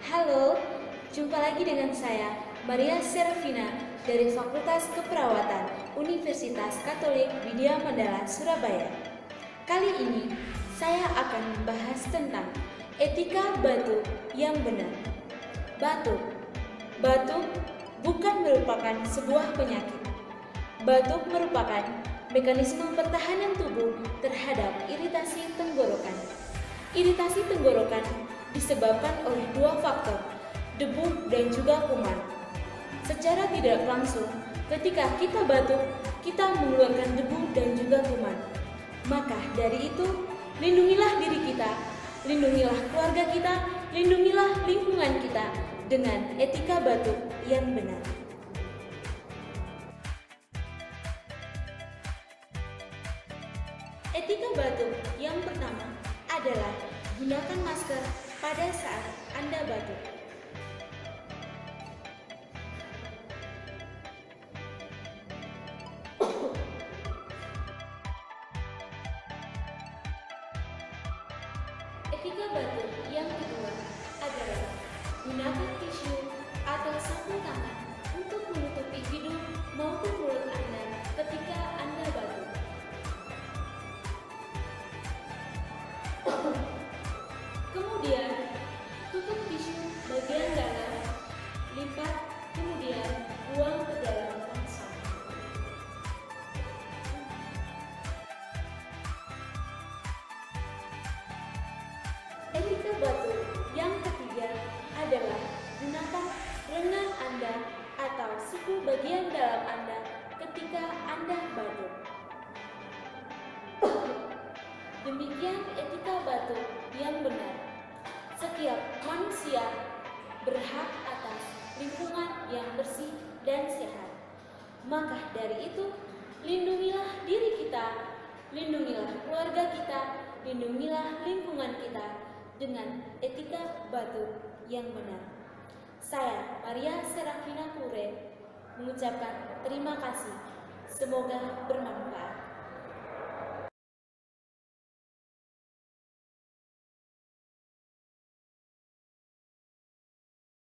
Halo, jumpa lagi dengan saya, Maria Serafina dari Fakultas Keperawatan Universitas Katolik Widya Mandala, Surabaya. Kali ini, saya akan membahas tentang etika batuk yang benar. Batuk bukan merupakan sebuah penyakit. Batuk merupakan mekanisme pertahanan tubuh terhadap iritasi tenggorokan. Iritasi tenggorokan disebabkan oleh dua faktor, debu dan juga kuman. Secara tidak langsung, ketika kita batuk, kita mengeluarkan debu dan juga kuman. Maka dari itu, lindungilah diri kita, lindungilah keluarga kita, lindungilah lingkungan kita dengan etika batuk yang benar. Etika batuk yang pertama adalah gunakan masker pada saat Anda batuk. Etika batuk yang kedua adalah gunakan tisu atau sapu tangan untuk menutupi hidung maupun mulut Anda ketika Anda batuk. Kemudian, tutup tisu bagian dalam, lipat, kemudian buang ke dalam tong sampah. Etika batuk yang ketiga adalah gunakan lengan Anda atau siku bagian dalam Anda ketika Anda batuk. Demikian etika batuk yang benar. Setiap manusia berhak atas lingkungan yang bersih dan sehat. Maka dari itu, lindungilah diri kita, lindungilah keluarga kita, lindungilah lingkungan kita dengan etika batuk yang benar. Saya, Maria Serafina Pure, mengucapkan terima kasih. Semoga bermanfaat.